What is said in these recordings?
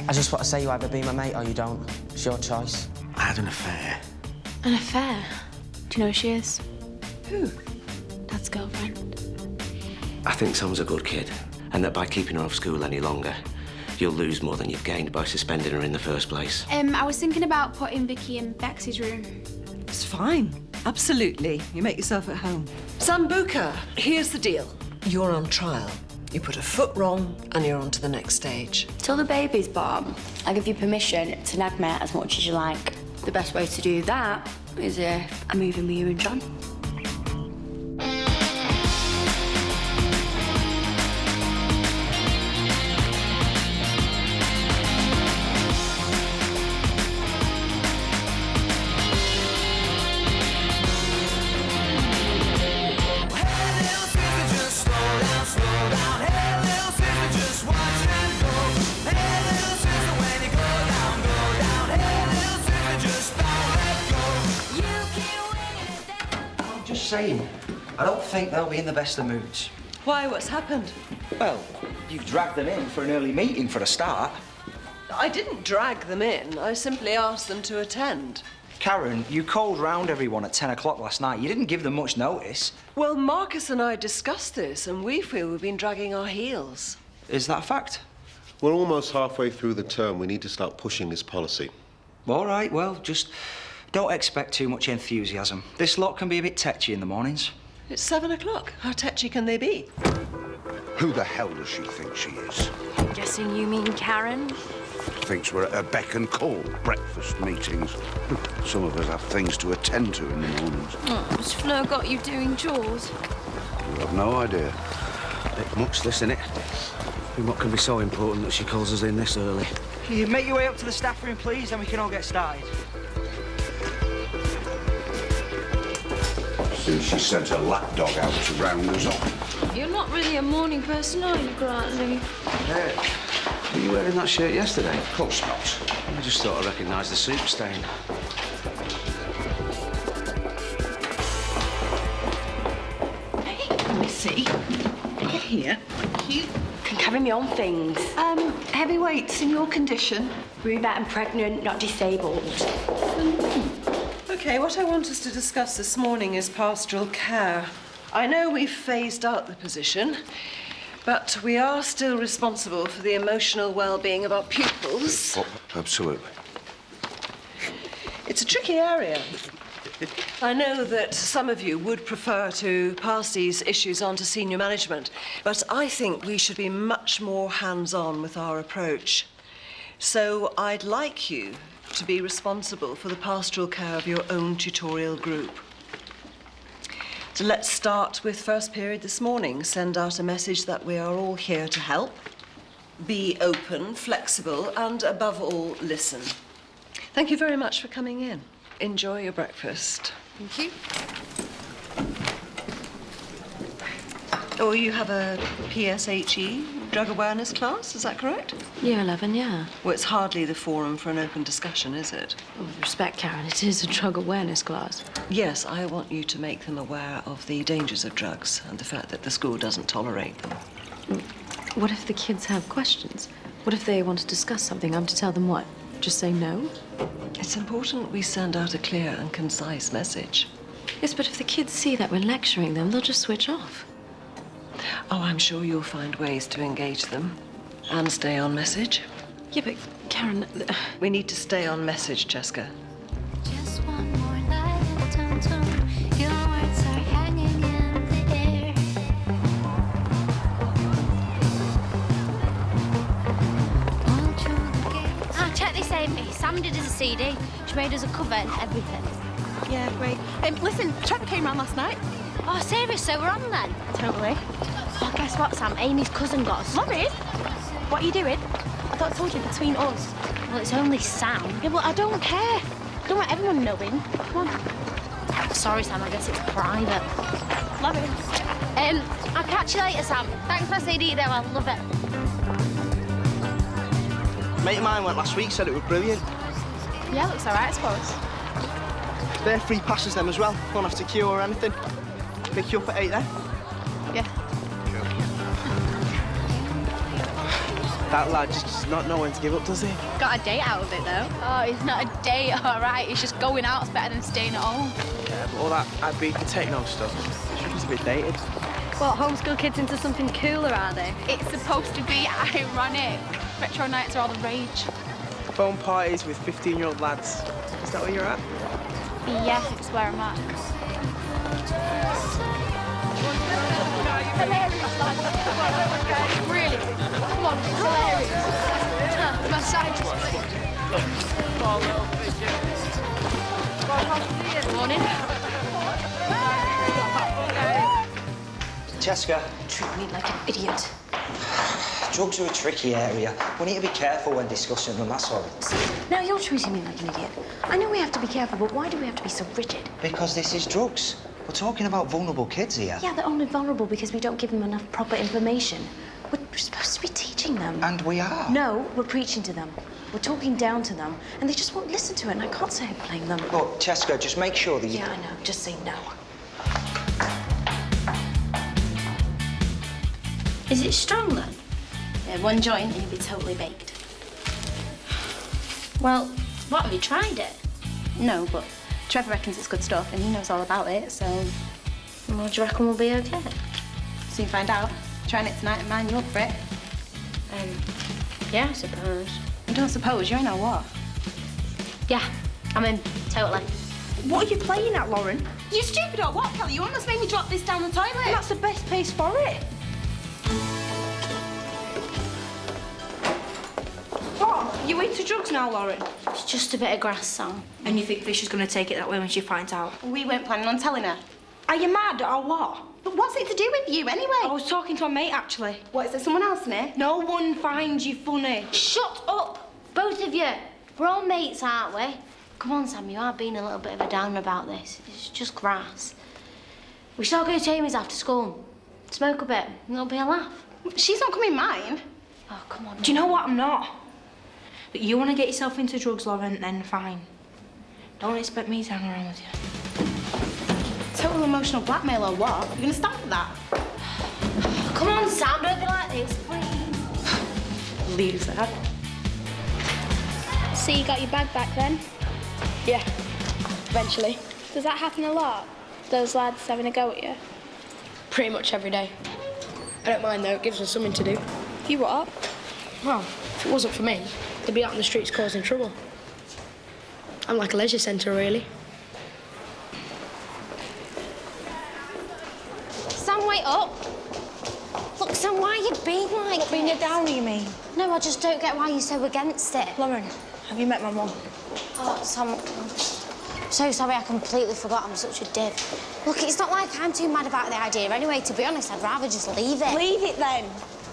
I just want to say you either be my mate or you don't. It's your choice. I had an affair. An affair? Do you know who she is? Who? Dad's girlfriend. I think Sam's a good kid, and that by keeping her off school any longer, you'll lose more than you've gained by suspending her in the first place. I was thinking about putting Vicky in Bex's room. It's fine. Absolutely. You make yourself at home. Sambuca, here's the deal. You're on trial. You put a foot wrong and you're on to the next stage. Till the baby's born, I give you permission to nag me as much as you like. The best way to do that is if I move in with you and John. Saying, I don't think they'll be in the best of moods. Why? What's happened? Well, you dragged them in for an early meeting for a start. I didn't drag them in. I simply asked them to attend. Karen, you called round everyone at 10 o'clock last night. You didn't give them much notice. Well, Marcus and I discussed this, and we feel we've been dragging our heels. Is that a fact? We're almost halfway through the term. We need to start pushing this policy. All right, well, just don't expect too much enthusiasm. This lot can be a bit tetchy in the mornings. It's 7 o'clock. How tetchy can they be? Who the hell does she think she is? Guessing you mean Karen? Thinks we're at her beck and call. Breakfast meetings. Some of us have things to attend to in the mornings. Oh, has Fleur got you doing chores? You have no idea. Bit much, this, innit? And what can be so important that she calls us in this early? You make your way up to the staff room, please, then we can all get started. Since she sent her lapdog out to round us up. You're not really a morning person, are you, Grantley? Hey, were you wearing that shirt yesterday? Of course not. I just thought I recognised the soup stain. Hey, Missy. Get here. You Can carry me on things. heavy weights in your condition. Rheumatic and pregnant, not disabled. OK, what I want us to discuss this morning is pastoral care. I know we've phased out the position, but we are still responsible for the emotional well-being of our pupils. Oh, absolutely. It's a tricky area. I know that some of you would prefer to pass these issues on to senior management, but I think we should be much more hands-on with our approach. So I'd like you to be responsible for the pastoral care of your own tutorial group. So let's start with first period this morning. Send out a message that we are all here to help. Be open, flexible, and above all, listen. Thank you very much for coming in. Enjoy your breakfast. Thank you. Oh, you have a PSHE, drug awareness class, is that correct? Year 11, yeah. Well, it's hardly the forum for an open discussion, is it? Well, with respect, Karen, it is a drug awareness class. Yes, I want you to make them aware of the dangers of drugs and the fact that the school doesn't tolerate them. What if the kids have questions? What if they want to discuss something? I'm to tell them what? Just say no? It's important we send out a clear and concise message. Yes, but if the kids see that we're lecturing them, they'll just switch off. Oh, I'm sure you'll find ways to engage them and stay on message. Yeah, but Karen... We need to stay on message, Cesca. Just one more night, tum-tum. Your words are hanging in the air. Ah, check this out, me. Sam did us a CD. She made us a cover and everything. Yeah, great. Listen, Trevor came round last night. Oh, serious? So we're on then? Totally. Oh, guess what, Sam? Amy's cousin got us. Lauren, what are you doing? I thought I told you between us. Well, it's only Sam. Yeah, well, I don't care. I don't want everyone knowing. Come on. Sorry, Sam. I guess it's private. Lauren. I'll catch you later, Sam. Thanks for the CD, though. I love it. A mate of mine went last week, said it was brilliant. Yeah, looks all right, I suppose. They're free passes them as well. Don't have to queue or anything. Pick you up at 8 then. Yeah. That lad just does not know when to give up, does he? Got a date out of it, though. Oh, it's not a date, all right. It's just going out. It's better than staying at home. Yeah, but all that beat and techno stuff, she was a bit dated. What, homeschool kids into something cooler, are they? It's supposed to be ironic. Retro nights are all the rage. Phone parties with 15-year-old lads. Is that where you're at? Yeah, it's where I'm at. Really? Come on, it's hilarious. My side just split. Morning. Cesca, Treat me like an idiot. drugs are a tricky area. We need to be careful when discussing them, that's all. Now you're treating me like an idiot. I know we have to be careful, but why do we have to be so rigid? Because this is drugs. We're talking about vulnerable kids here. Yeah, they're only vulnerable because we don't give them enough proper information. We're supposed to be teaching them. And we are. No, we're preaching to them. We're talking down to them, and they just won't listen to it, and I can't say I blame them. Look, Cesca, just make sure that you... Yeah, I know. Just say no. Is it strong then? Yeah, one joint and you'll be totally baked. Well, what, have you tried it? No, but Trevor reckons it's good stuff and he knows all about it, so... Well, do you reckon we'll be okay? Soon find out. Trying it tonight and mind you up for it. Yeah, I suppose. You don't suppose, you're in or what? Yeah, I'm in, totally. What are you playing at, Lauren? You stupid or what, Kelly? You almost made me drop this down the toilet. And that's the best place for it. What? You into drugs now, Lauren? It's just a bit of grass, Sam. And you think Fisher's going to take it that way when she finds out? We weren't planning on telling her. Are you mad or what? But what's it to do with you anyway? I was talking to a mate, actually. What, is there someone else in here? No one finds you funny. Shut up, both of you. We're all mates, aren't we? Come on, Sam, you are being a little bit of a downer about this. It's just grass. We should all go to Amy's after school. Smoke a bit, and it'll be a laugh. She's not coming mine. Oh, come on. Do you know what? I'm not. But you want to get yourself into drugs, Lauren, then fine. Don't expect me to hang around with you. Total emotional blackmail or what? You're going to stop with that? Come on, Sam, don't be like this, please. Loser. So you got your bag back then? Yeah, eventually. Does that happen a lot? Those lads having a go at you? Pretty much every day. I don't mind though, it gives us something to do. You what? Well, if it wasn't for me, they'd be out in the streets causing trouble. I'm like a leisure centre, really. Sam, wait up. Look, Sam, why are you being like this? Bring it down, you mean? No, I just don't get why you're so against it. Lauren, have you met my mum? Oh, Sam, I'm so sorry, I completely forgot I'm such a div. Look, it's not like I'm too mad about the idea anyway. To be honest, I'd rather just leave it. Leave it then.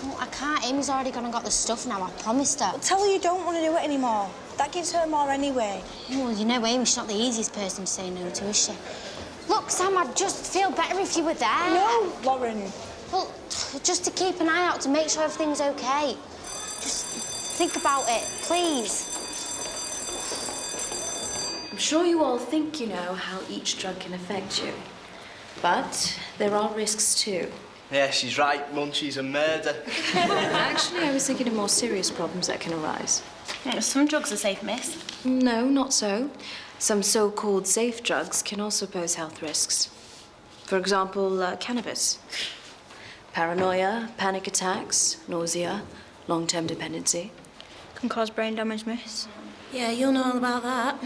Oh, I can't. Amy's already gone and got the stuff now, I promised her. Tell her you don't want to do it anymore. That gives her more anyway. Well, you know, Amy's not the easiest person to say no to, is she? Look, Sam, I'd just feel better if you were there. No, Lauren. Well, just to keep an eye out, to make sure everything's okay. Just think about it, please. I'm sure you all think you know how each drug can affect you. But there are risks too. Yeah, she's right. Munchie's a murder. Actually, I was thinking of more serious problems that can arise. Some drugs are safe, miss. No, not so. Some so-called safe drugs can also pose health risks. For example, cannabis. Paranoia, panic attacks, nausea, long-term dependency. Can cause brain damage, miss. Yeah, you'll know all about that.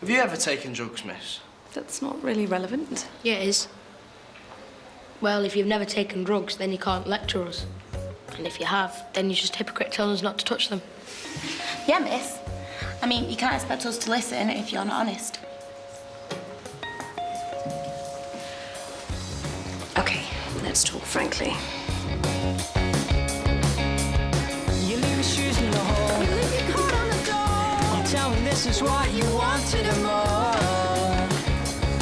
Have you ever taken drugs, miss? That's not really relevant. Yeah, it is. Well, if you've never taken drugs, then you can't lecture us. And if you have, then you're just a hypocrite telling us not to touch them. Yeah, miss. I mean, you can't expect us to listen if you're not honest. Okay, let's talk frankly. You leave your shoes in the hole. You leave your coat on the door. You tell me this is what you wanted and more.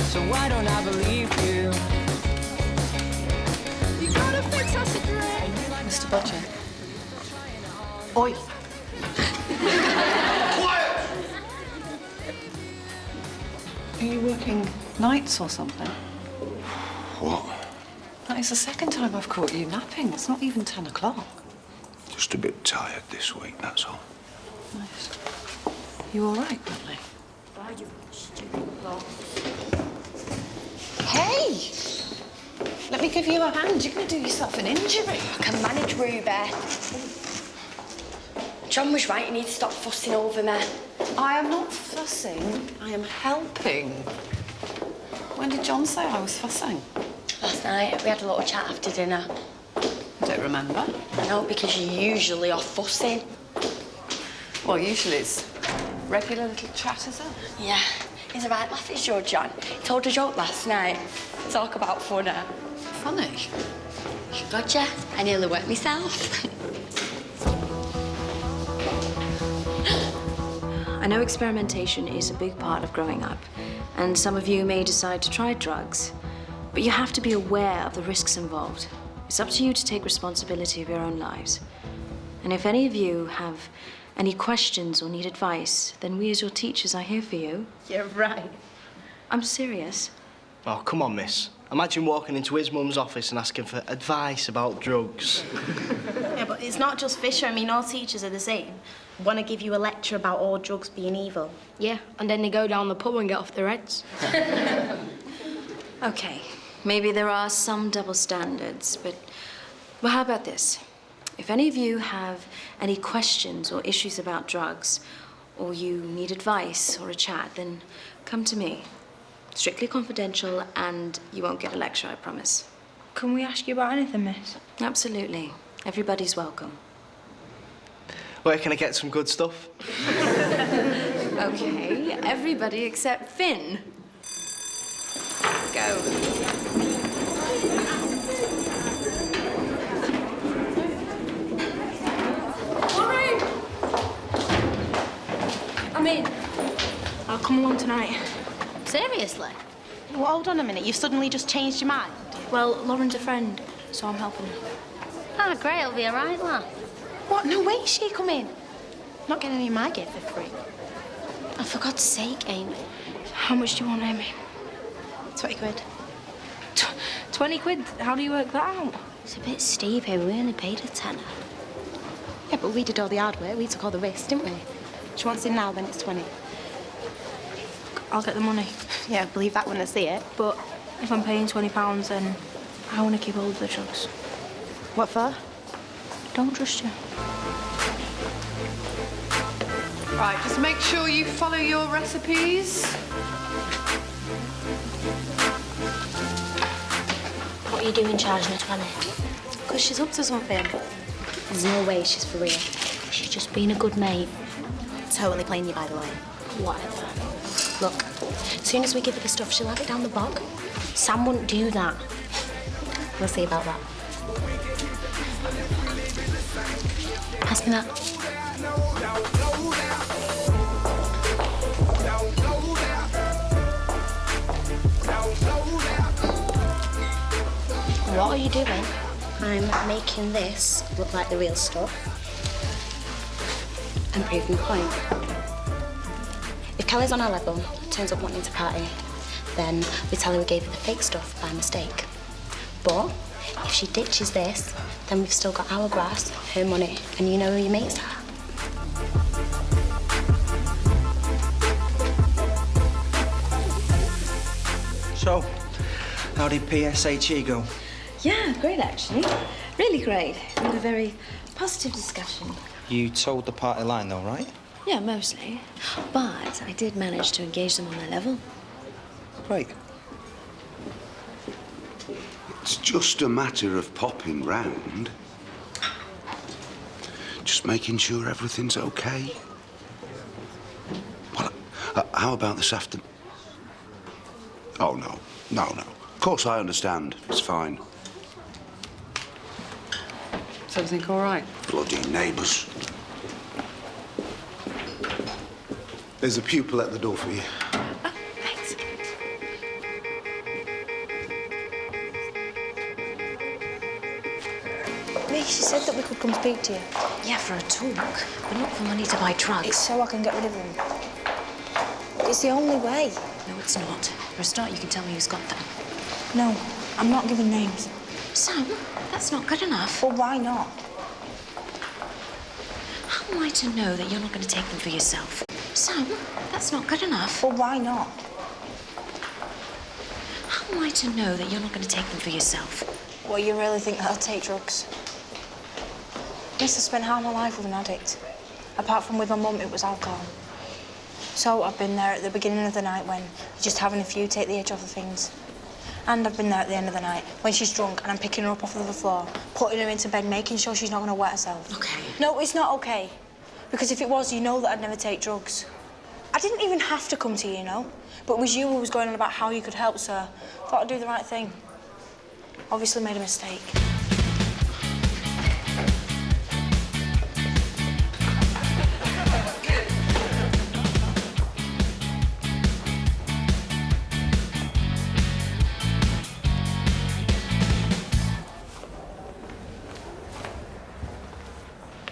So why don't I believe you? You gotta fix us a drink. Mr. Butcher. Oi! Quiet! Are you working nights or something? What? That is the second time I've caught you napping. It's not even 10 o'clock. Just a bit tired this week, that's all. Nice. You all right, Bradley? Hey! Let me give you a hand. You're going to do yourself an injury. I can manage, Ruby. John was right. You need to stop fussing over me. I am not fussing. I am helping. When did John say I was fussing? Last night, we had a little chat after dinner. I don't remember. I know, because you usually are fussing. Well, usually it's regular little chat, is it? Yeah. He's a right laugh, is your John. He told a joke last night. Talk about fun. Funny? Gotcha. I nearly wet myself. I know experimentation is a big part of growing up, and some of you may decide to try drugs, but you have to be aware of the risks involved. It's up to you to take responsibility of your own lives. And if any of you have any questions or need advice, then we as your teachers are here for you. You're right. I'm serious. Oh, come on, miss. Imagine walking into his mum's office and asking for advice about drugs. Yeah, but it's not just Fisher. I mean, all teachers are the same. Want to give you a lecture about all drugs being evil. Yeah, and then they go down the pub and get off their heads. Okay, maybe there are some double standards, but well, how about this? If any of you have any questions or issues about drugs, or you need advice or a chat, then come to me. Strictly confidential, and you won't get a lecture, I promise. Can we ask you about anything, miss? Absolutely. Everybody's welcome. Where can I get some good stuff? Okay, everybody except Finn. Go. I'm in. I'll come along tonight. Seriously? Well, hold on a minute. You've suddenly just changed your mind? Well, Lauren's a friend, so I'm helping her. Ah, great. It'll be all right, lad. What? No way she come in. Not getting any of my gear for free. Oh, for God's sake, Amy. How much do you want, Amy? 20 quid. 20 quid? How do you work that out? It's a bit steep here. We only paid a tenner. Yeah, but we did all the hard work. We took all the risks, didn't we? She wants in now, then it's 20. I'll get the money. Yeah, believe that when I see it. But if I'm paying £20, then I want to keep hold of the drugs. What for? Don't trust you. Right, just make sure you follow your recipes. What are you doing charging her 20? Because she's up to something. There's no way she's for real. She's just being a good mate. Totally playing you, by the way. Whatever. Look, as soon as we give her the stuff, she'll have it down the bog. Sam wouldn't do that. We'll see about that. Pass me that. What are you doing? I'm making this look like the real stuff. And proving the point. If Kelly's on our level, turns up wanting to party, then we tell her we gave her the fake stuff by mistake. But if she ditches this, then we've still got our grass, her money, and you know who your mates are. So, how did PSHE go? Yeah, great actually. Really great. We had a very positive discussion. You told the party line though, right? Yeah, mostly. But I did manage to engage them on their level. Great. It's just a matter of popping round. Just making sure everything's okay. Well, how about this afternoon? Oh, no. No. Of course, I understand. It's fine. Is everything all right? Bloody neighbours. There's a pupil at the door for you. Thanks. Lee, she said that we could come speak to you. Yeah, for a talk, but not for money to buy drugs. It's so I can get rid of them. It's the only way. No, it's not. For a start, you can tell me who's got them. No, I'm not giving names. Sam, that's not good enough. Well, why not? How am I to know that you're not going to take them for yourself? Sam, that's not good enough. Well, why not? How am I to know that you're not going to take them for yourself? Well, you really think that I'll take drugs? I used to spend half my life with an addict. Apart from with my mum, it was alcohol. So I've been there at the beginning of the night when just having a few take the edge off of things. And I've been there at the end of the night when she's drunk and I'm picking her up off of the floor, putting her into bed, making sure she's not going to wet herself. Okay. No, it's not okay. Because if it was, you know that I'd never take drugs. I didn't even have to come to you, you know? But it was you who was going on about how you could help, so I thought I'd do the right thing. Obviously made a mistake.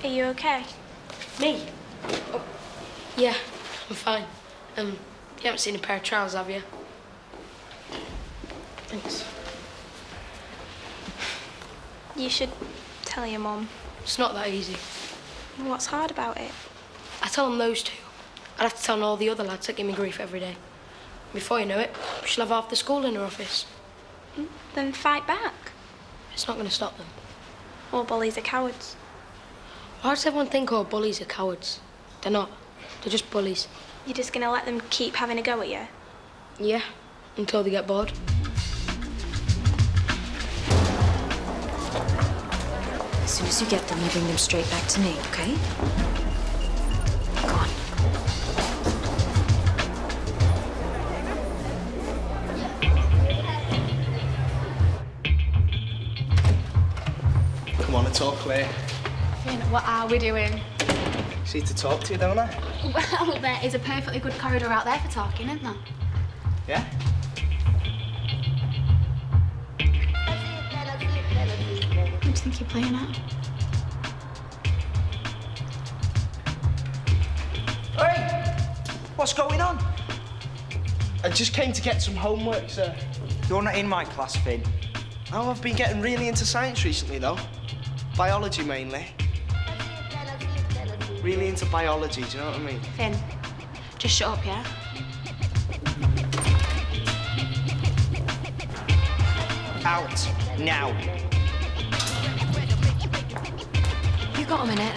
Are you okay? Me? Oh, yeah, I'm fine. You haven't seen a pair of trousers, have you? Thanks. You should tell your mum. It's not that easy. What's hard about it? I tell them those two. I'd have to tell all the other lads that give me grief every day. Before you know it, she'll have half the school in her office. Then fight back. It's not going to stop them. All bullies are cowards. Why does everyone think all bullies are cowards? They're not. They're just bullies. You're just going to let them keep having a go at you? Yeah, until they get bored. As soon as you get them, you bring them straight back to me, okay? Go on. Come on, it's all clear. Finn, what are we doing? See to talk to you, don't I? Well, there is a perfectly good corridor out there for talking, isn't there? Yeah? What do you think you're playing at? Hey! What's going on? I just came to get some homework, sir. You're not in my class, Finn. Oh, I've been getting really into science recently, though. Biology, mainly. Really into biology, do you know what I mean? Finn, just shut up, yeah? Out. Now. You got a minute?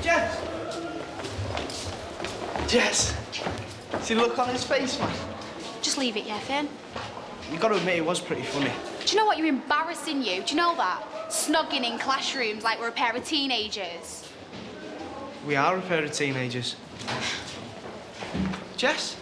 Jess! Jess! See the look on his face, man? Just leave it, yeah, Finn? You got to admit, it was pretty funny. Do you know what? You're embarrassing you. Do you know that? Snogging in classrooms like we're a pair of teenagers. We are a pair of teenagers. Jess?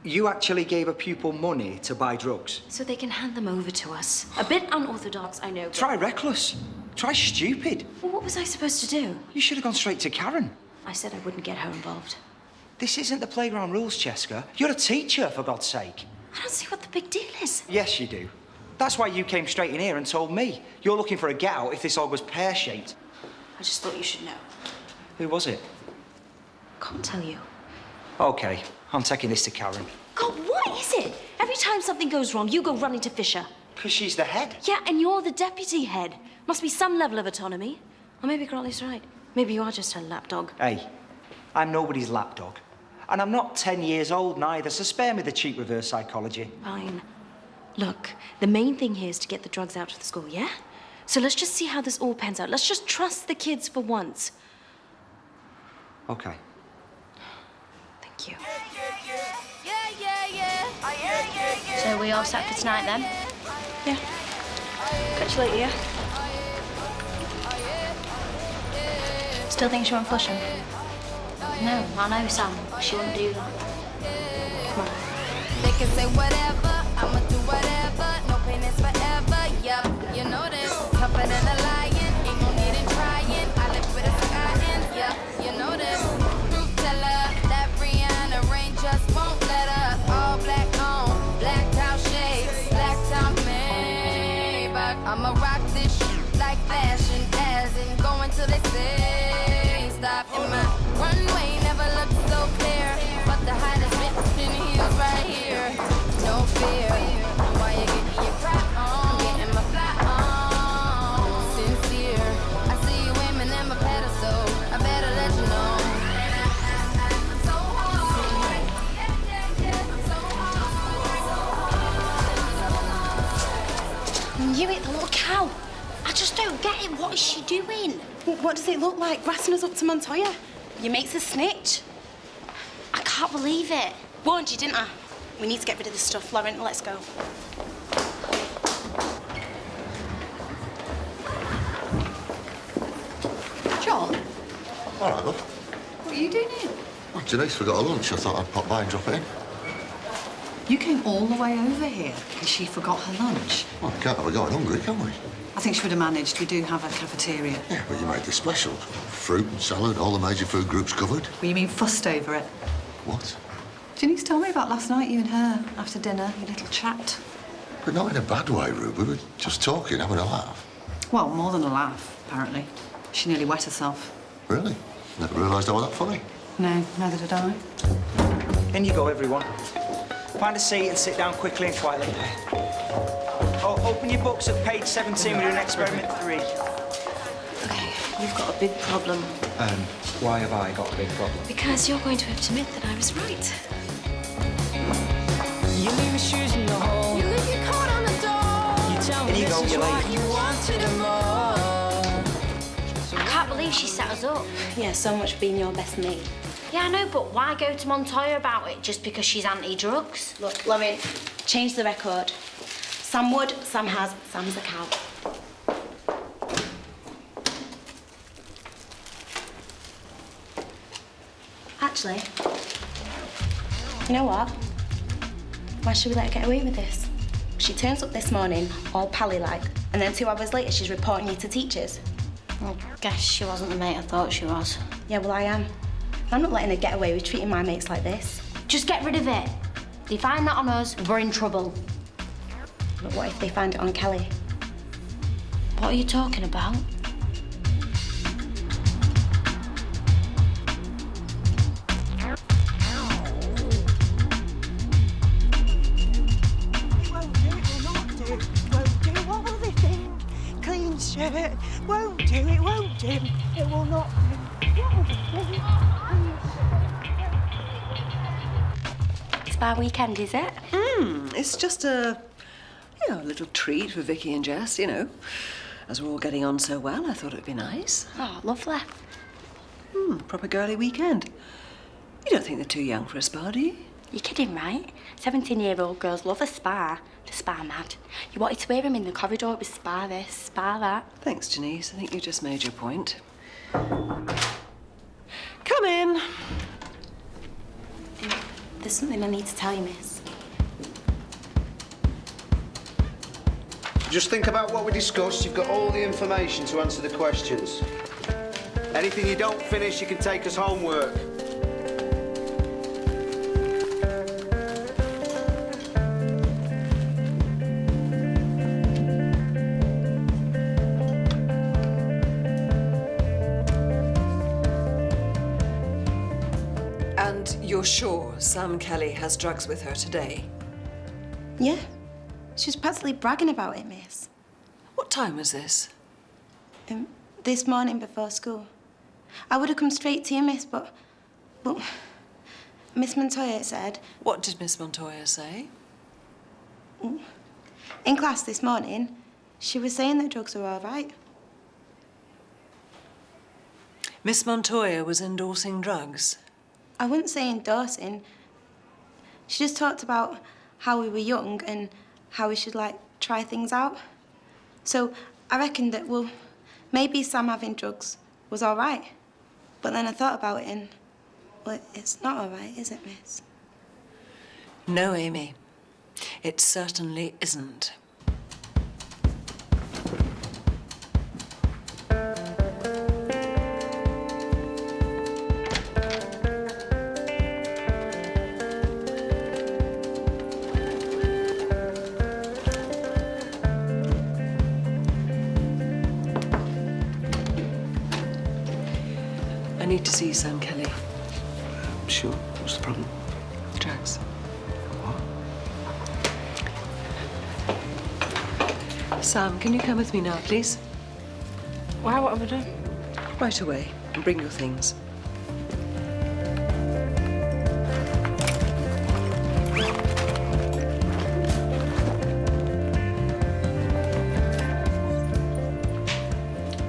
You actually gave a pupil money to buy drugs? So they can hand them over to us. A bit unorthodox, I know. But... Try reckless. Try stupid. Well, what was I supposed to do? You should have gone straight to Karen. I said I wouldn't get her involved. This isn't the playground rules, Cesca. You're a teacher, for God's sake. I don't see what the big deal is. Yes, you do. That's why you came straight in here and told me. You're looking for a get-out if this all was pear-shaped. I just thought you should know. Who was it? Can't tell you. OK, I'm taking this to Karen. God, what is it? Every time something goes wrong, you go running to Fisher. Because she's the head. Yeah, and you're the deputy head. Must be some level of autonomy. Or maybe Crowley's right. Maybe you are just her lapdog. Hey, I'm nobody's lapdog. And I'm not 10 years old neither, so spare me the cheap reverse psychology. Fine. Look, the main thing here is to get the drugs out of the school, yeah? So let's just see how this all pans out. Let's just trust the kids for once. OK. Thank you. So we all set for tonight then? Yeah. Catch you later, yeah? Still think she won't flush him? No, I know, Sam. She wouldn't do that. Come on. They can say whatever, I'ma do whatever. No pain is forever, yep, you know this. Tougher than a lion, ain't no need in trying. I live with a sky, yep, you know this. Truth teller, that Rihanna rain just won't let us. All black on, blacked out shades, blacked out Maybach. I'ma rock this shit like fashion, as in going till they say stop. In my runway never looked so clear, but the hottest bitch in heels right here. No fear. What is she doing? What does it look like? Grassing us up to Montoya? Your mate's a snitch. I can't believe it. Warned you, didn't I? We need to get rid of this stuff, Lauren. Let's go. John, All right, love. what are you doing here? Well, Janeece forgot her lunch. I thought I'd pop by and drop it in. You came all the way over here because she forgot her lunch. Well, we can't have her going hungry, can we? I think she would have managed. We do have a cafeteria. Yeah, but you made this special. Fruit and salad, all the major food groups covered. Well, you mean fussed over it? What? Janeece told me about last night, you and her, after dinner, your little chat. But not in a bad way, Rube. We were just talking, having a laugh. Well, more than a laugh, apparently. She nearly wet herself. Really? Never realised I was that funny. No, neither did I. In you go, everyone. Find a seat and sit down quickly and quietly. Oh, open your books at page 17. We're doing experiment 3. Okay, you've got a big problem. Why have I got a big problem? Because you're going to have to admit that I was right. You leave your shoes in the hole. You leave your coat on the door. You tell me In you this go, is you're what late. you wanted and more. I can't believe she set us up. Yeah, so much for being your best mate. Yeah, I know, but why go to Montoya about it just because she's anti-drugs? Look, Lauren, change the record. Sam would, Sam has, Sam's a cow. Actually, you know what? Why should we let her get away with this? She turns up this morning, all pally-like, and then 2 hours later she's reporting you to teachers. I guess she wasn't the mate I thought she was. Yeah, well, I am. I'm not letting her get away with treating my mates like this. Just get rid of it. If they find that on us, we're in trouble. But what if they find it on Kelly? What are you talking about? Won't do, it won't do, it will not do. Spa weekend, is it? It's just a little treat for Vicky and Jess, As we're all getting on so well, I thought it'd be nice. Oh, lovely. Proper girly weekend. You don't think they're too young for a spa, do you? You're kidding, right? 17-year-old girls love a spa. They're spa mad. You wanted to wear them in the corridor. It was spa this, spa that. Thanks, Janeece. I think you just made your point. Come in. There's something I need to tell you, miss. Just think about what we discussed. You've got all the information to answer the questions. Anything you don't finish, you can take as homework. And you're sure Sam Kelly has drugs with her today? Yeah. She was practically bragging about it, miss. What time was this? This morning before school. I would have come straight to you, miss, but Miss Montoya said... What did Miss Montoya say? In class this morning, she was saying that drugs were all right. Miss Montoya was endorsing drugs? I wouldn't say endorsing. She just talked about how we were young and how we should, try things out. So I reckoned that, maybe Sam having drugs was all right. But then I thought about it and, it's not all right, is it, miss? No, Amy. It certainly isn't. I need to see Sam Kelly. Sure. What's the problem? Drugs. What? Sam, can you come with me now, please? Why? What have I done? Right away. And bring your things.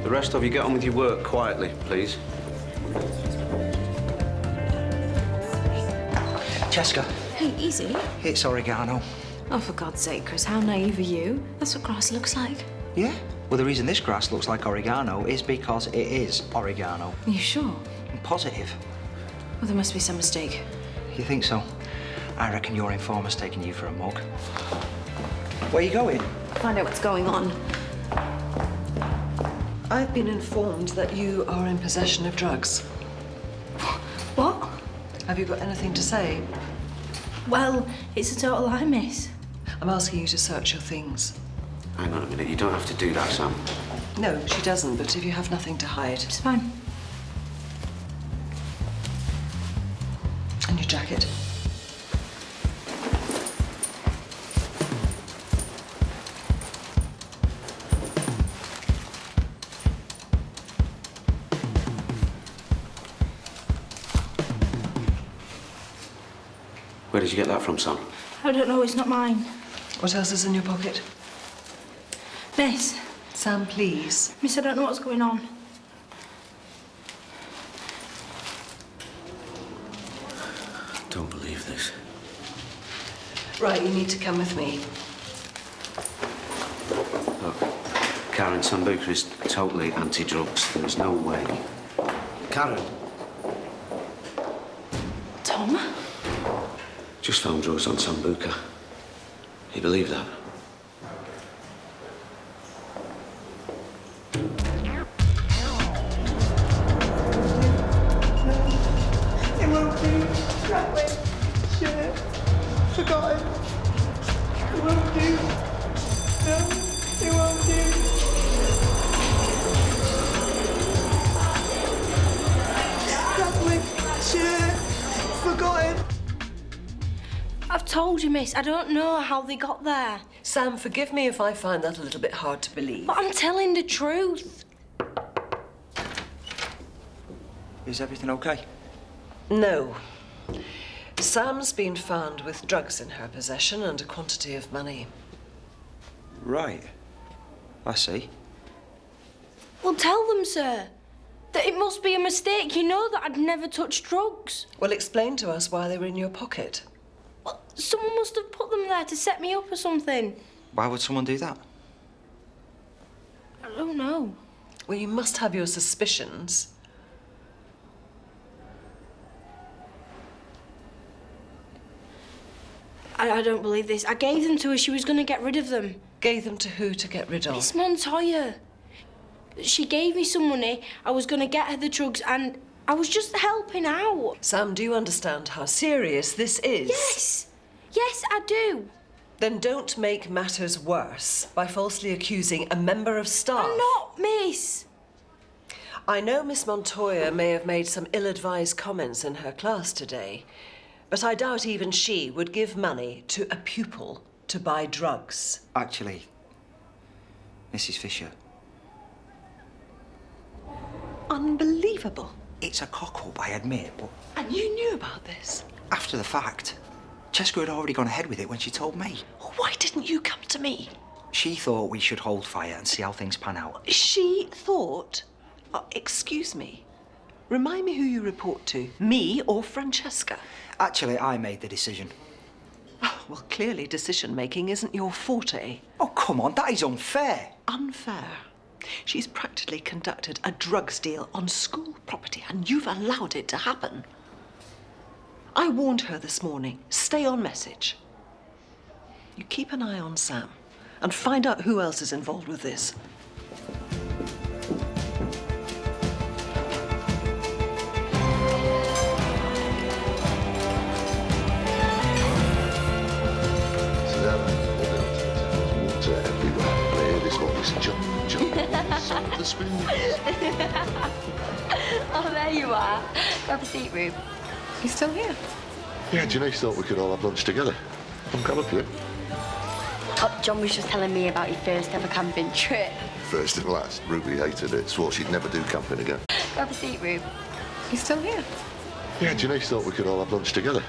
The rest of you get on with your work quietly, please. Cesca, Hey, easy. it's oregano. Oh, for God's sake, Chris, how naive are you? That's what grass looks like. Yeah? Well, the reason this grass looks like oregano is because it is oregano. Are you sure? I'm positive. Well, there must be some mistake. You think so? I reckon your informer's taking you for a mug. Where are you going? Find out what's going on. I've been informed that you are in possession of drugs. What? Have you got anything to say? Well, it's a total lie, miss. I'm asking you to search your things. Hang on a minute, you don't have to do that, Sam. No, she doesn't, but if you have nothing to hide. It's fine. And your jacket. Where did you get that from, Sam? I don't know, it's not mine. What else is in your pocket? Miss. Sam, please. Miss, I don't know what's going on. Don't believe this. Right, you need to come with me. Look, Karen, Sambuca is totally anti-drugs. There's no way. Karen? Tom? Just found drugs on Sambuca. You believe that? It won't do. That way. Shit. Forgot it. It won't do. No, it won't do. That way. Shit. Forgot it. I've told you, miss, I don't know how they got there. Sam, forgive me if I find that a little bit hard to believe. But I'm telling the truth. Is everything okay? No. Sam's been found with drugs in her possession and a quantity of money. Right. I see. Well, tell them, sir, that it must be a mistake. You know that I'd never touched drugs. Well, explain to us why they were in your pocket. Well, someone must have put them there to set me up or something. Why would someone do that? I don't know. Well, you must have your suspicions. I don't believe this. I gave them to her. She was going to get rid of them. Gave them to who to get rid of? Miss Montoya. She gave me some money. I was going to get her the drugs and I was just helping out. Sam, do you understand how serious this is? Yes. Yes, I do. Then don't make matters worse by falsely accusing a member of staff. I'm not, miss. I know Miss Montoya may have made some ill-advised comments in her class today, but I doubt even she would give money to a pupil to buy drugs. Actually, Mrs. Fisher. Unbelievable. It's a cock-up, I admit, but And you knew about this? after the fact, Cesca had already gone ahead with it when she told me. Why didn't you come to me? She thought we should hold fire and see how things pan out. She thought... excuse me. Remind me who you report to, me or Francesca? Actually, I made the decision. Oh, well, clearly decision-making isn't your forte. Oh, come on, that is unfair. Unfair. She's practically conducted a drugs deal on school property, and you've allowed it to happen. I warned her this morning, stay on message. You keep an eye on Sam and find out who else is involved with this. Water everywhere. Play this one, this jump, some of the spoons. Oh, there you are. Grab a seat, Rube. He's still here. Yeah, Janeece thought we could all have lunch together. Come up here. Oh, John was just telling me about your first ever camping trip. First and last, Ruby hated it, swore she'd never do camping again. Grab a seat, Rube. He's still here. Yeah, Janeece thought we could all have lunch together.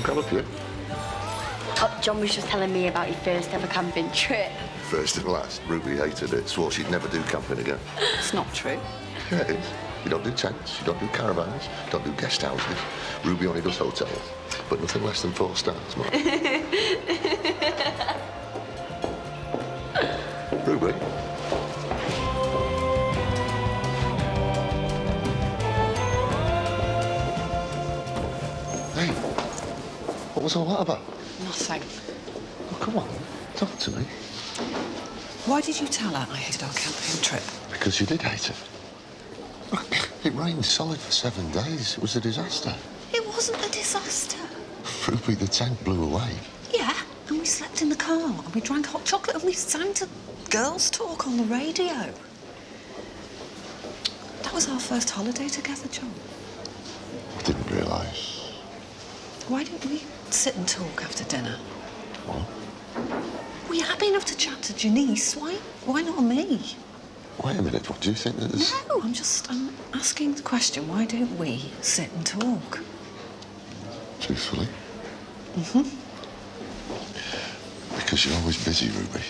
Come up here. Oh, John was just telling me about your first ever camping trip. First and last, Ruby hated it, swore she'd never do camping again. It's not true. Yeah, it is. You don't do tents, you don't do caravans, don't do guest houses. Ruby only does hotels, but nothing less than 4 stars, Mark. Ruby? Hey, what was all that about? Nothing. Oh, come on, talk to me. Why did you tell her I hated our camping trip? Because you did hate it. It rained solid for 7 days. It was a disaster. It wasn't a disaster. Ruby, the tent blew away. Yeah, and we slept in the car, and we drank hot chocolate, and we sang to girls' talk on the radio. That was our first holiday together, John. I didn't realise. Why didn't we sit and talk after dinner? What? We're happy enough to chat to Janeece. Why not me? Wait a minute, what do you think that is? No, I'm asking the question, why don't we sit and talk? Truthfully? Mm-hmm. Because you're always busy, Ruby.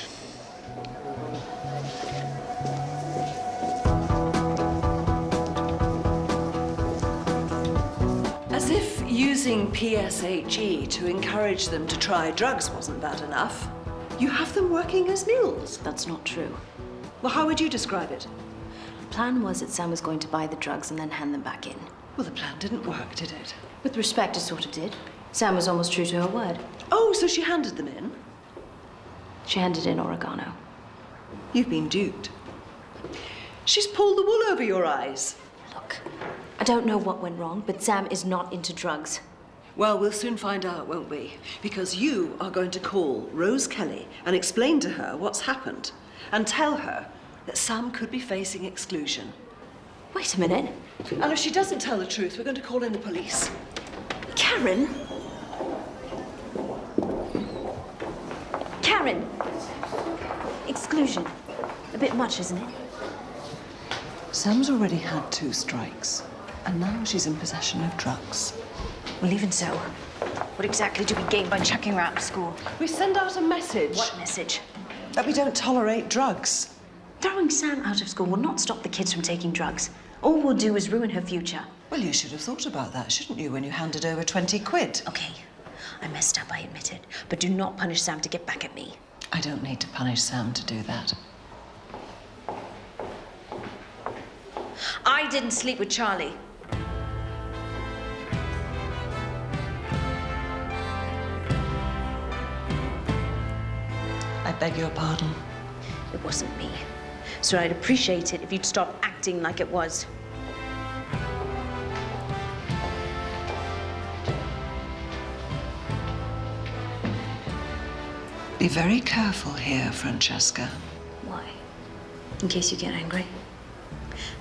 As if using PSHE to encourage them to try drugs wasn't bad enough, you have them working as mules. That's not true. Well, how would you describe it? The plan was that Sam was going to buy the drugs and then hand them back in. Well, the plan didn't work, did it? With respect, it sort of did. Sam was almost true to her word. Oh, so she handed them in? She handed in oregano. You've been duped. She's pulled the wool over your eyes. Look, I don't know what went wrong, but Sam is not into drugs. Well, we'll soon find out, won't we? Because you are going to call Rose Kelly and explain to her what's happened and tell her that Sam could be facing exclusion. Wait a minute. And if she doesn't tell the truth, we're going to call in the police. Karen? Karen! Exclusion. A bit much, isn't it? Sam's already had 2 strikes, and now she's in possession of drugs. Well, even so, what exactly do we gain by chucking her out of school? We send out a message. What message? That we don't tolerate drugs. Throwing Sam out of school will not stop the kids from taking drugs. All we'll do is ruin her future. Well, you should have thought about that, shouldn't you, when you handed over 20 quid? Okay, I messed up, I admit it. But do not punish Sam to get back at me. I don't need to punish Sam to do that. I didn't sleep with Charlie. I beg your pardon. It wasn't me. So I'd appreciate it if you'd stop acting like it was. Be very careful here, Francesca. Why? In case you get angry?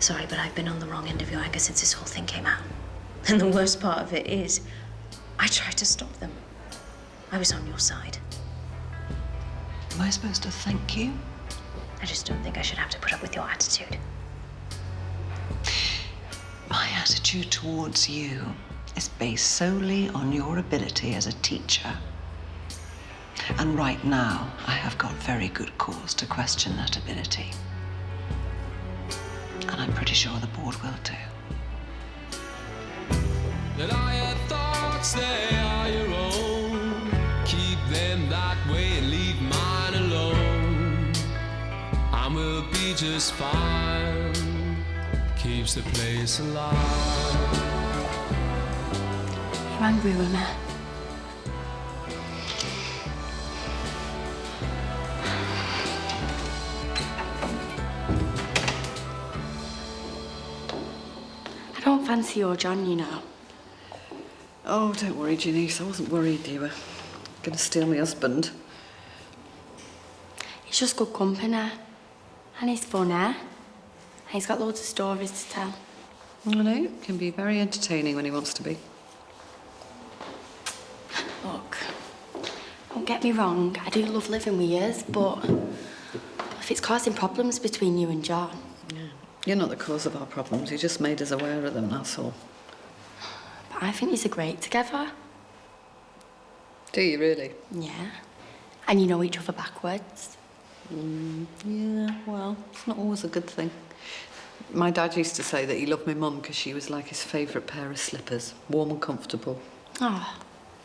Sorry, but I've been on the wrong end of your anger since this whole thing came out. And the worst part of it is, I tried to stop them. I was on your side. Am I supposed to thank you? I just don't think I should have to put up with your attitude. My attitude towards you is based solely on your ability as a teacher. And right now, I have got very good cause to question that ability. And I'm pretty sure the board will too. That all your thoughts, they are your own. Keep them that way and leave mine alone. And we'll be just fine. Keeps the place alive. You're angry with me? I don't fancy your John, you know. Oh, don't worry, Janeece. I wasn't worried you were going to steal my husband. He's just good company. And he's funny. And he's got loads of stories to tell. I know. Can be very entertaining when he wants to be. Look, don't get me wrong. I do love living with you, but if it's causing problems between you and John... Yeah. You're not the cause of our problems. You just made us aware of them, that's all. But I think you're great together. Do you really? Yeah. And you know each other backwards. Yeah, well, it's not always a good thing. My dad used to say that he loved my mum because she was like his favourite pair of slippers, warm and comfortable. Oh,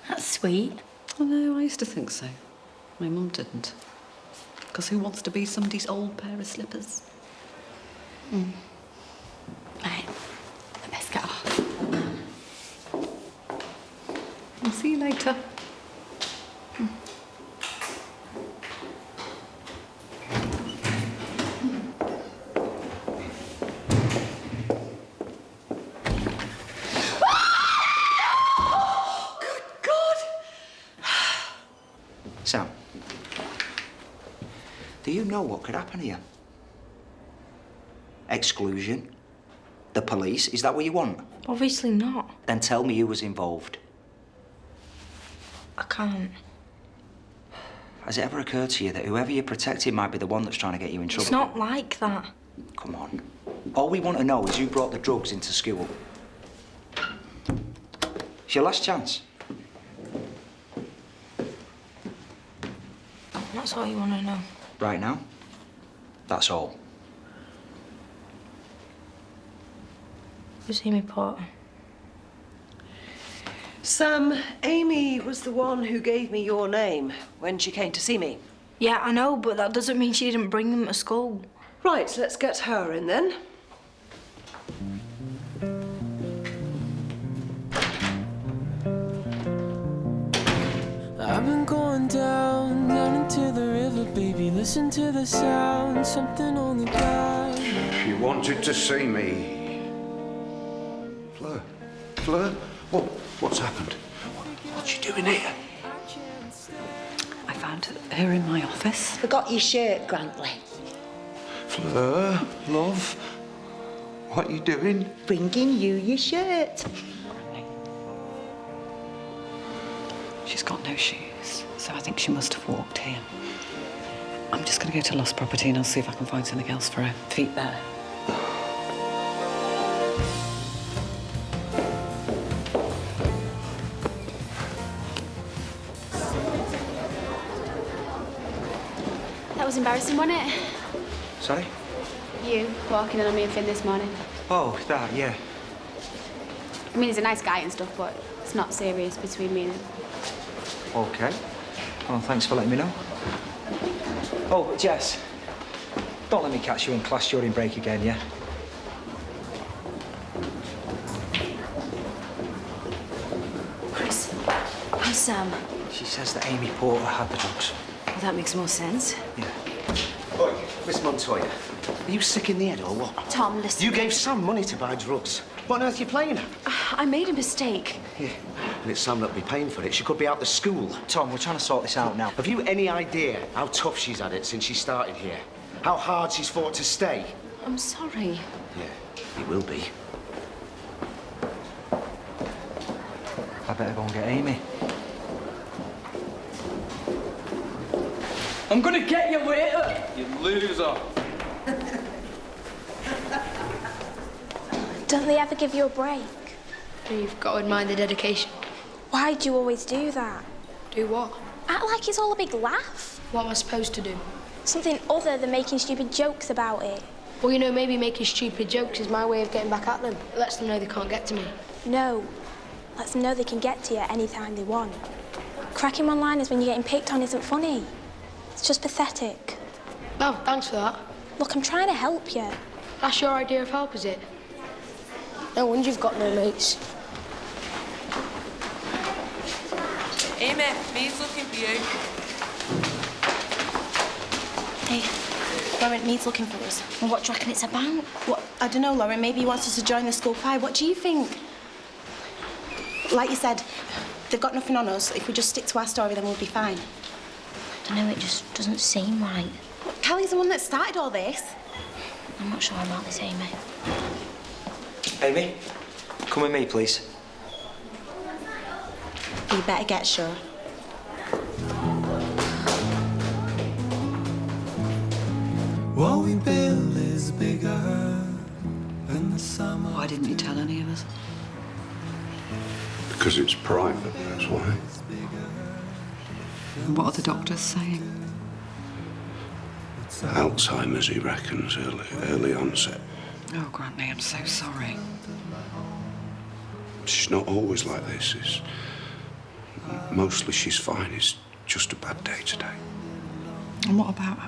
that's sweet. I know, I used to think so. My mum didn't. Because who wants to be somebody's old pair of slippers? Right, I best get off. I'll see you later. Sam, do you know what could happen here? Exclusion? The police? Is that what you want? Obviously not. Then tell me who was involved. I can't. Has it ever occurred to you that whoever you're protecting might be the one that's trying to get you in trouble? It's not like that. Come on. All we want to know is who brought the drugs into school. It's your last chance. That's all you want to know. Right now, that's all. Who's Amy Porter? Sam, Amy was the one who gave me your name when she came to see me. Yeah, I know, but that doesn't mean she didn't bring them to school. Right, let's get her in then. I've been going down into the river, baby. Listen to the sound, something on the ground. She wanted to see me. Fleur? Fleur? What's happened? What's she doing here? I found her in my office. Forgot your shirt, Grantley. Fleur, love, what are you doing? Bringing you your shirt. She's got no shoes, so I think she must have walked here. I'm just going to go to Lost Property and I'll see if I can find something else for her feet there. That was embarrassing, wasn't it? Sorry? You walking in on me and Finn this morning. Oh, that, yeah. I mean, he's a nice guy and stuff, but it's not serious between me and him. Okay. Well, thanks for letting me know. Oh, Jess, don't let me catch you in class during break again, yeah? Chris, how's Sam? She says that Amy Porter had the drugs. Well, that makes more sense. Yeah. Oi, Miss Montoya, are you sick in the head or what? Tom, listen. You gave Sam money to buy drugs. What on earth are you playing at? I made a mistake. Yeah, and it's Sam that'll be paying for it. She could be out the school. Tom, we're trying to sort this out now. Have you any idea how tough she's had it since she started here? How hard she's fought to stay? I'm sorry. Yeah, it will be. I better go and get Amy. I'm gonna get you later, you loser. Don't they ever give you a break? You've got to admire the dedication. Why do you always do that? Do what? Act like it's all a big laugh. What am I supposed to do? Something other than making stupid jokes about it. Well, you know, maybe making stupid jokes is my way of getting back at them. It lets them know they can't get to me. No. Lets them know they can get to you anytime they want. Cracking one-liners when you're getting picked on isn't funny. It's just pathetic. Oh, thanks for that. Look, I'm trying to help you. That's your idea of help, is it? No wonder you've got no mates. Amy, Maeve's looking for you. Hey, Lauren, Mead's looking for us. And what do you reckon it's about? What? I don't know, Lauren. Maybe he wants us to join the school choir. What do you think? Like you said, they've got nothing on us. If we just stick to our story, then we'll be fine. I don't know, it just doesn't seem right. Well, Kelly's the one that started all this. I'm not sure about this, Amy. Amy, come with me, please. You better get sure. What we build is bigger than the summer. Why didn't you tell any of us? Because it's private, that's why. And what are the doctors saying? Alzheimer's, he reckons, early onset. Oh, Granny, I'm so sorry. She's not always like this. Mostly she's fine. It's just a bad day today. And what about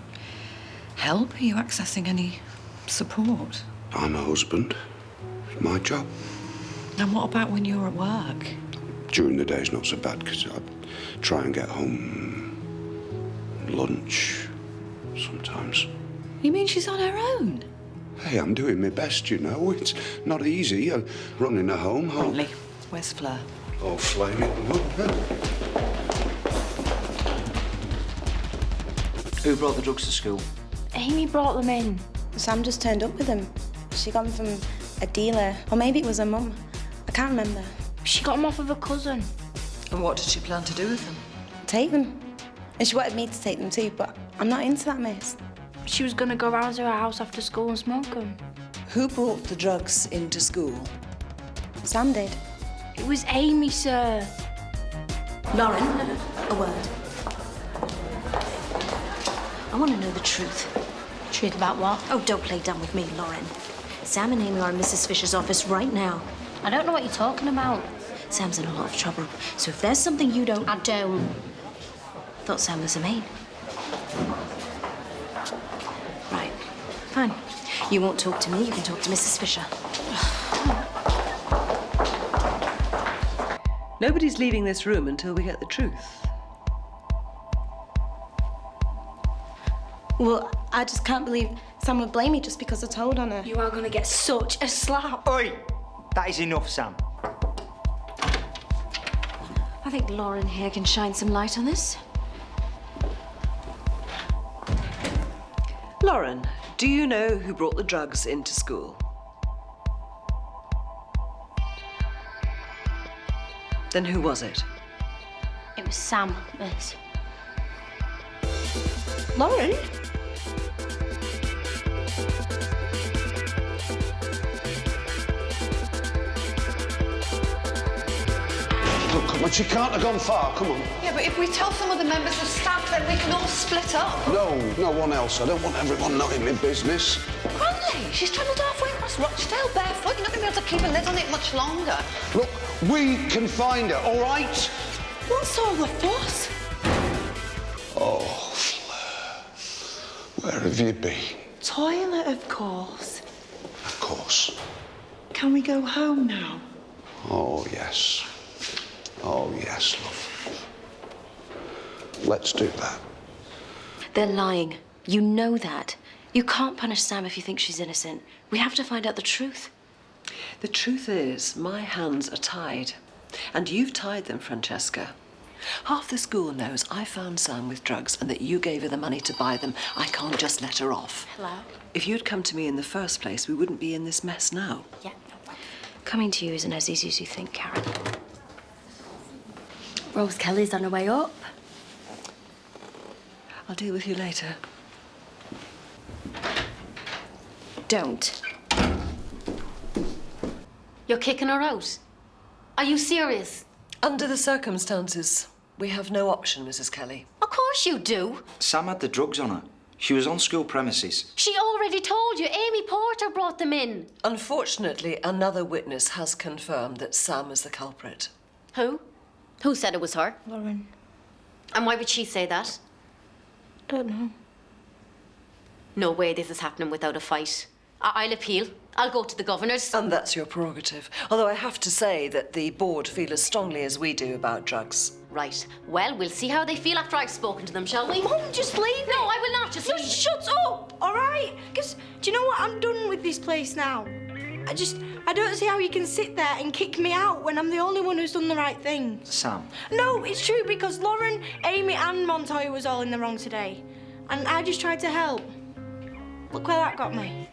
help? Are you accessing any support? I'm a husband. It's my job. And what about when you're at work? During the day's not so bad because I try and get home lunch sometimes. You mean she's on her own? Hey, I'm doing my best, you know. It's not easy running a home. Bradley, where's Fleur? Oh, flame it. Who brought the drugs to school? Amy brought them in. Sam just turned up with them. She got them from a dealer, or maybe it was her mum. I can't remember. She got them off of her cousin. And what did she plan to do with them? Take them. And she wanted me to take them too, but I'm not into that, miss. She was going to go round to her house after school and smoke them. Who brought the drugs into school? Sam did. It was Amy, sir. Lauren, a word. I want to know the truth. Truth about what? Oh, don't play dumb with me, Lauren. Sam and Amy are in Mrs. Fisher's office right now. I don't know what you're talking about. Sam's in a lot of trouble, so if there's something you don't... I don't. Thought Sam was a maid. Right, fine. You won't talk to me, you can talk to Mrs. Fisher. Nobody's leaving this room until we get the truth. Well, I just can't believe Sam would blame me just because I told on her. You are going to get such a slap. Oi! That is enough, Sam. I think Lauren here can shine some light on this. Lauren, do you know who brought the drugs into school? Then who was it? It was Sam, miss. Lauren? Look, come on, she can't have gone far. Come on. Yeah, but if we tell some of the members of staff, then we can all split up. No, no one else. I don't want everyone knowing my business. Granny, she's travelled halfway across Rochdale barefoot. You're not going to be able to keep a lid on it much longer. Look, we can find her, all right? What's all the fuss? Oh, Fleur. Where have you been? Toilet, of course. Of course. Can we go home now? Oh, yes. Oh, yes, love. Let's do that. They're lying. You know that. You can't punish Sam if you think she's innocent. We have to find out the truth. The truth is, my hands are tied. And you've tied them, Francesca. Half the school knows I found Sam with drugs and that you gave her the money to buy them. I can't just let her off. Hello? If you'd come to me in the first place, we wouldn't be in this mess now. Yeah, no problem. Coming to you isn't as easy as you think, Karen. Rose Kelly's on her way up. I'll deal with you later. Don't. You're kicking her out? Are you serious? Under the circumstances, we have no option, Mrs. Kelly. Of course you do. Sam had the drugs on her. She was on school premises. She already told you. Amy Porter brought them in. Unfortunately, another witness has confirmed that Sam is the culprit. Who? Who said it was her? Lauren. And why would she say that? Don't know. No way this is happening without a fight. I'll appeal. I'll go to the governors. And that's your prerogative. Although I have to say that the board feel as strongly as we do about drugs. Right. Well, we'll see how they feel after I've spoken to them, shall we? Mum, just leave it. No, I will not. Just leave. Shut up, all right? Because, do you know what? I'm done with this place now. I don't see how you can sit there and kick me out when I'm the only one who's done the right thing. Sam. No, it's true, because Lauren, Amy and Montoya was all in the wrong today. And I just tried to help. Look where that got me.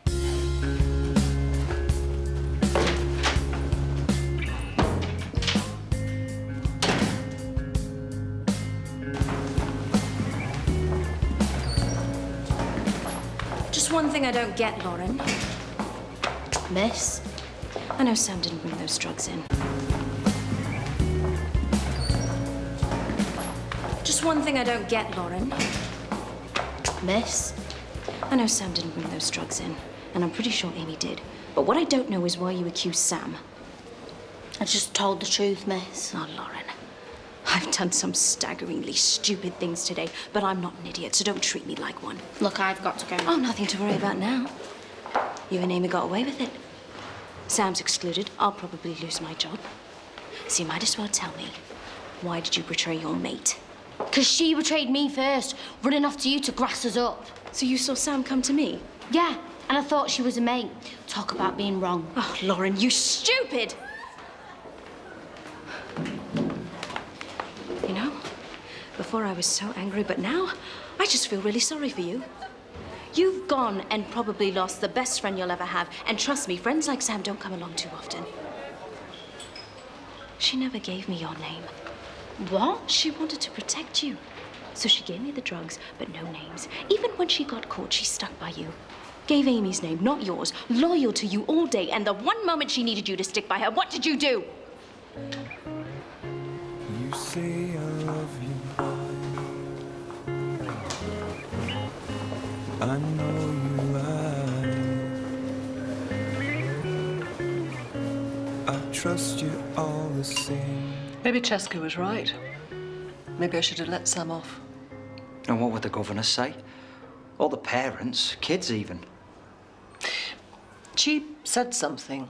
Just one thing I don't get, Lauren. Miss? I know Sam didn't bring those drugs in. Just one thing I don't get, Lauren. Miss? I know Sam didn't bring those drugs in, and I'm pretty sure Amy did. But what I don't know is why you accuse Sam. I just told the truth, miss. Oh, Lauren. I've done some staggeringly stupid things today, but I'm not an idiot, so don't treat me like one. Look, I've got to go. Oh, nothing to worry about now. You and Amy got away with it. Sam's excluded. I'll probably lose my job. So you might as well tell me, why did you betray your mate? Because she betrayed me first, running off to you to grass us up. So you saw Sam come to me? Yeah, and I thought she was a mate. Talk about being wrong. Oh, Lauren, you stupid! You know, before I was so angry, but now I just feel really sorry for you. You've gone and probably lost the best friend you'll ever have. And trust me, friends like Sam don't come along too often. She never gave me your name. What? She wanted to protect you. So she gave me the drugs, but no names. Even when she got caught, she stuck by you. Gave Amy's name, not yours. Loyal to you all day. And the one moment she needed you to stick by her, what did you do? You say I love you, I know you lie. I trust you all the same. Maybe Cesca was right. Maybe I should have let Sam off. And what would the governor say? All the parents, kids even. She said something.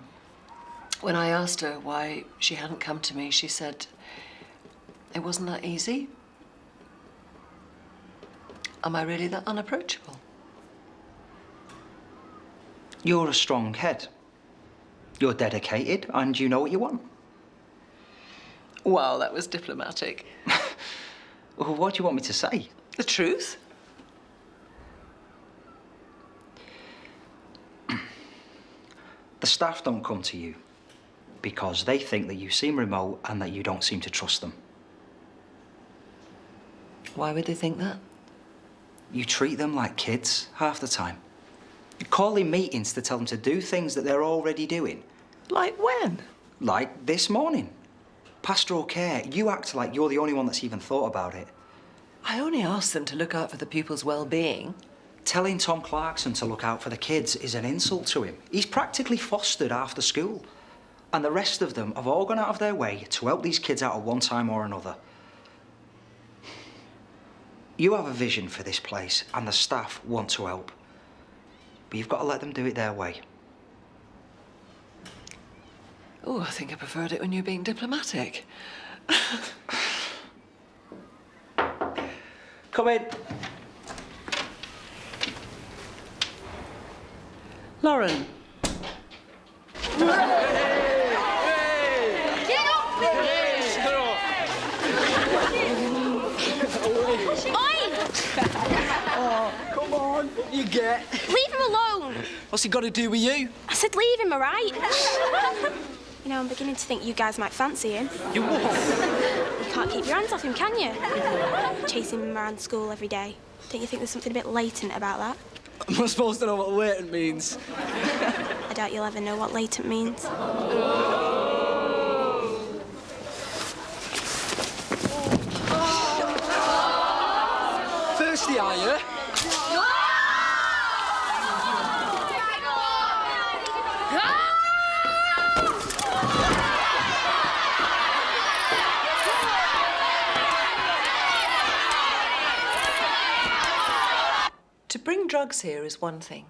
When I asked her why she hadn't come to me, she said it wasn't that easy. Am I really that unapproachable? You're a strong head. You're dedicated and you know what you want. Well, that was diplomatic. Well, what do you want me to say? The truth. The staff don't come to you because they think that you seem remote and that you don't seem to trust them. Why would they think that? You treat them like kids half the time. You call in meetings to tell them to do things that they're already doing. Like when? Like this morning. Pastoral care. You act like you're the only one that's even thought about it. I only asked them to look out for the pupils' well-being. Telling Tom Clarkson to look out for the kids is an insult to him. He's practically fostered half the school. And the rest of them have all gone out of their way to help these kids out at one time or another. You have a vision for this place and the staff want to help. But you've got to let them do it their way. Oh, I think I preferred it when you were being diplomatic. Come in. Lauren. Oh, come on. What you get? Leave him alone. What's he got to do with you? I said leave him, all right? You know, I'm beginning to think you guys might fancy him. You what? You can't keep your hands off him, can you? Chasing him around school every day. Don't you think there's something a bit latent about that? I'm not supposed to know what latent means. I doubt you'll ever know what latent means. Thirsty, are you? To bring drugs here is one thing.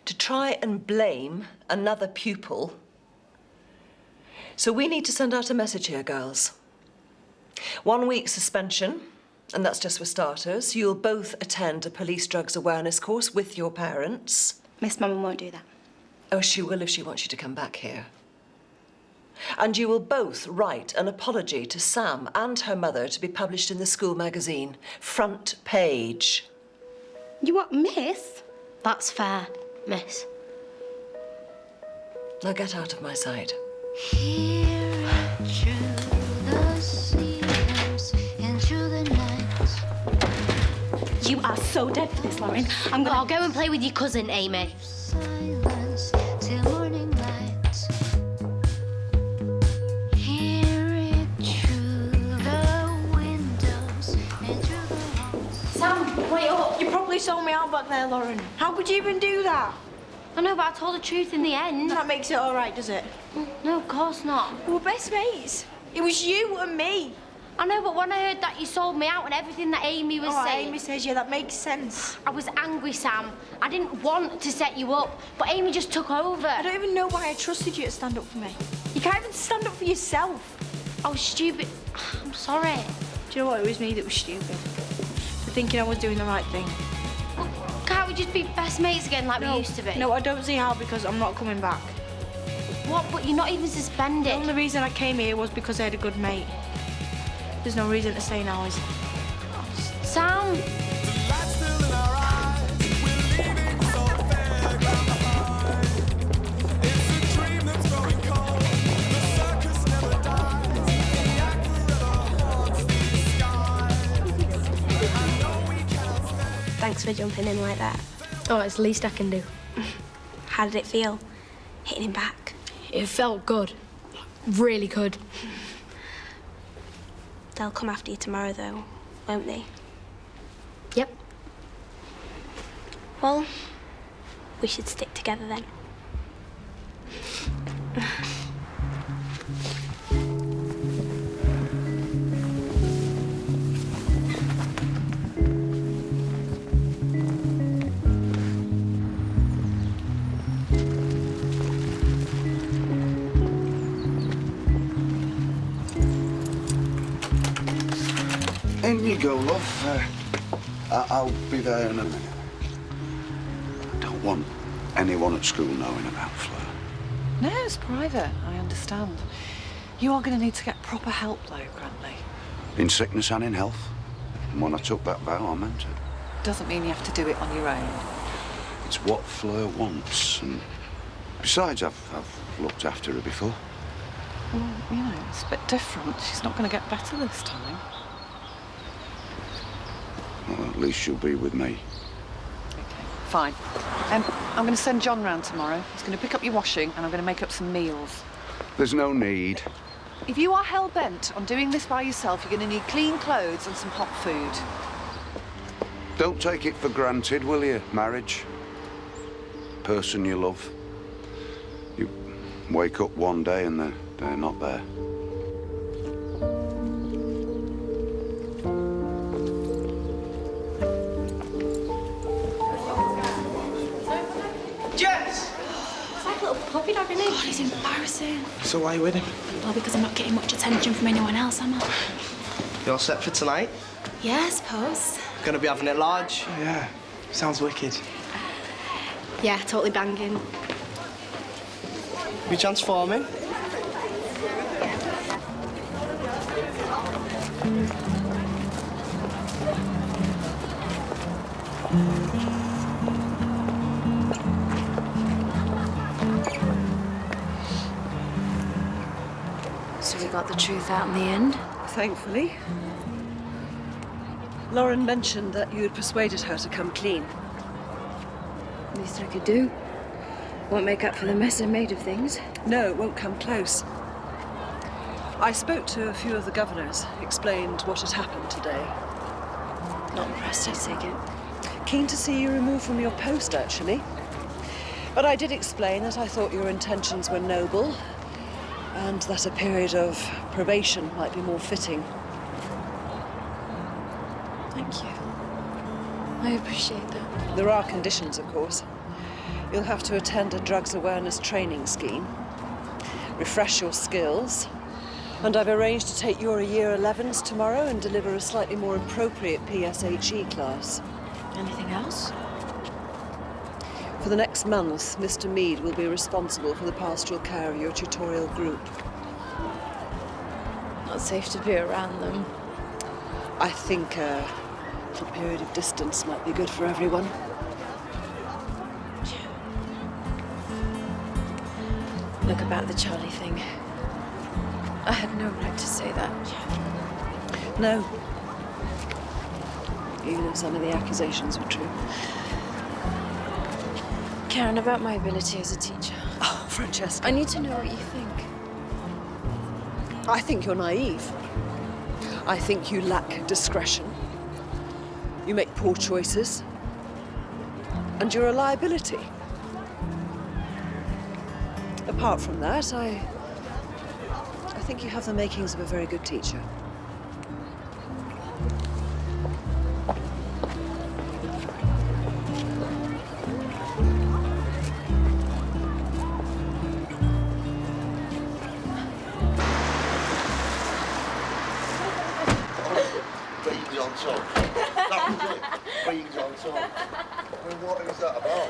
To try and blame another pupil. So we need to send out a message here, girls. 1 week suspension, and that's just for starters. You'll both attend a police drugs awareness course with your parents. Miss Mum won't do that. Oh, she will if she wants you to come back here. And you will both write an apology to Sam and her mother to be published in the school magazine. Front page. You what, miss? That's fair, miss. Now get out of my sight. Here through the seasons and through the nights. You are so dead for this, Lauren. I'll go and play with your cousin, Amy. Silence till morning light. Hear it through the windows and through the walls. Sam, wait up. You probably sold me out, but dark there, Lauren. How could you even do that? I know, but I told the truth in the end. That makes it all right, does it? No, of course not. We were best mates. It was you and me. I know, but when I heard that you sold me out and everything that Amy was saying... Amy says, yeah, that makes sense. I was angry, Sam. I didn't want to set you up, but Amy just took over. I don't even know why I trusted you to stand up for me. You can't even stand up for yourself. I was stupid. I'm sorry. Do you know what? It was me that was stupid. For thinking I was doing the right thing. Well, can't we just be best mates again like we used to be? No, I don't see how, because I'm not coming back. What? But you're not even suspended. The only reason I came here was because I had a good mate. There's no reason to stay now, is there? Sam! Thanks for jumping in like that. Oh, it's the least I can do. How did it feel, hitting him back? It felt good. Really good. They'll come after you tomorrow, though, won't they? Yep. Well, we should stick together then. In you go, love. I'll be there in a minute. I don't want anyone at school knowing about Fleur. No, it's private. I understand. You are going to need to get proper help, though, Grantley. In sickness and in health. And when I took that vow, I meant it. Doesn't mean you have to do it on your own. It's what Fleur wants, and besides, I've looked after her before. Well, you know, it's a bit different. She's not going to get better this time. Well, at least she'll be with me. Fine. I'm going to send John round tomorrow. He's going to pick up your washing, and I'm going to make up some meals. There's no need. If you are hell-bent on doing this by yourself, you're going to need clean clothes and some hot food. Don't take it for granted, will you, marriage? Person you love. You wake up one day and they're not there. Jess! It's like a little puppy dog, isn't it? God, he's embarrassing. So why are you with him? Well, because I'm not getting much attention from anyone else, am I? You're set for tonight? Yeah, I suppose. Gonna be having it large? Oh, yeah. Sounds wicked. Yeah, totally banging. You transforming? So we got the truth out in the end? Thankfully. Lauren mentioned that you had persuaded her to come clean. Least I could do. Won't make up for the mess I made of things. No, it won't come close. I spoke to a few of the governors, explained what had happened today. Not impressed, I take it. Keen to see you removed from your post, actually. But I did explain that I thought your intentions were noble and that a period of probation might be more fitting. Thank you. I appreciate that. There are conditions, of course. You'll have to attend a drugs awareness training scheme, refresh your skills, and I've arranged to take your Year 11s tomorrow and deliver a slightly more appropriate PSHE class. Anything else? For the next month, Mr. Mead will be responsible for the pastoral care of your tutorial group. Not safe to be around them. I think a little period of distance might be good for everyone. Look, about the Charlie thing. I had no right to say that. No. Even if some of the accusations were true. Karen, about my ability as a teacher. Oh, Francesca. I need to know what you think. I think you're naive. I think you lack discretion. You make poor choices. And you're a liability. Apart from that, I think you have the makings of a very good teacher. Beans on top. That was it. Beans on top. I mean, what is that about?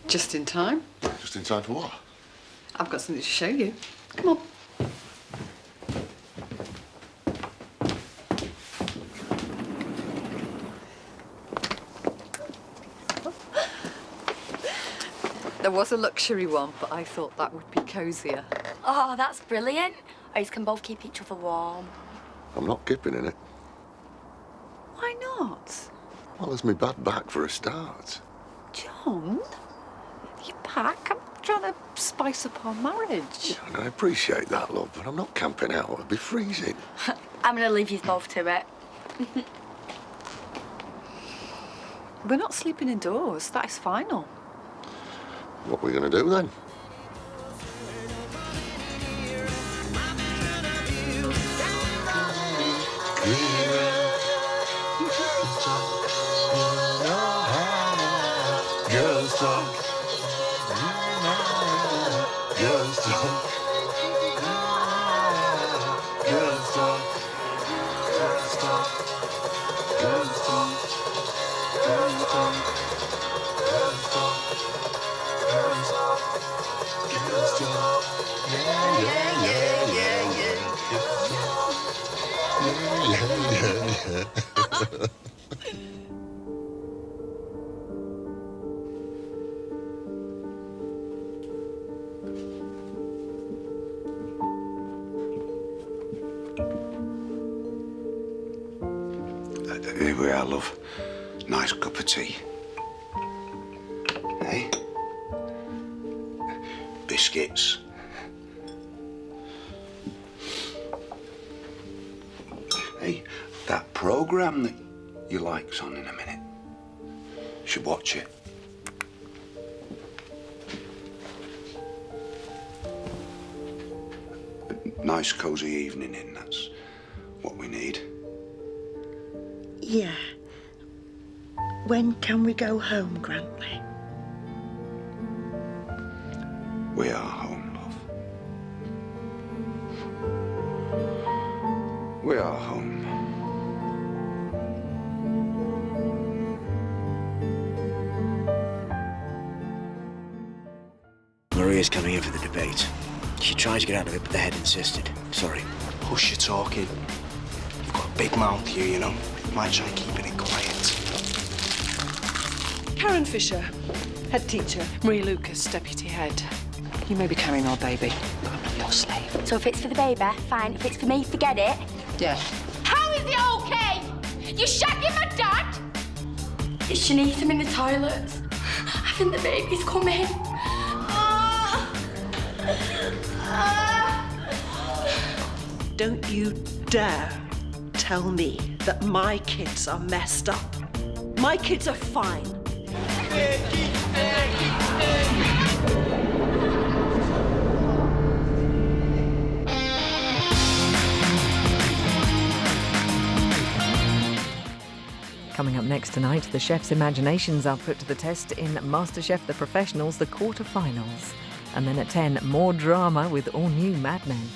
Just in time. Just in time for what? I've got something to show you. Come on. There was a luxury one, but I thought that would be cosier. Oh, that's brilliant. You can both keep each other warm. I'm not kipping in it. Why not? Well, there's my bad back for a start. John, you're back. I'm trying to spice up our marriage. And I appreciate that, love, but I'm not camping out. It'd be freezing. I'm going to leave you both to it. We're not sleeping indoors. That is final. What are we going to do then? Girls talk. Girls talk. Girls talk. Girls talk. Girls talk. Girls talk. Girls talk. Girls talk. Girls talk. Yeah, yeah, yeah, yeah, yeah. Yeah. Here we are, love. Nice cup of tea. Hey? Biscuits. Hey, that programme that you like's on in a minute. Should watch it. A nice, cosy evening in, that's what we need. Yeah. When can we go home, Grantley? We are home, love. We are home. Maria's coming in for the debate. She tried to get out of it, but the head insisted. Sorry. Hush your talking. You've got a big mouth here, you know. Might try keeping it quiet. Karen Fisher, head teacher. Marie Lucas, deputy head. You may be carrying our baby, but I'm not your slave. So if it's for the baby, fine. If it's for me, forget it. Yeah. How is it okay? You're shagging my dad? It's Janeece, I'm in the toilet. I think the baby's coming. Don't you dare tell me that my kids are messed up. My kids are fine. Coming up next tonight, the chefs' imaginations are put to the test in MasterChef The Professionals, the quarter-finals. And then at 10, more drama with all new Mad Men.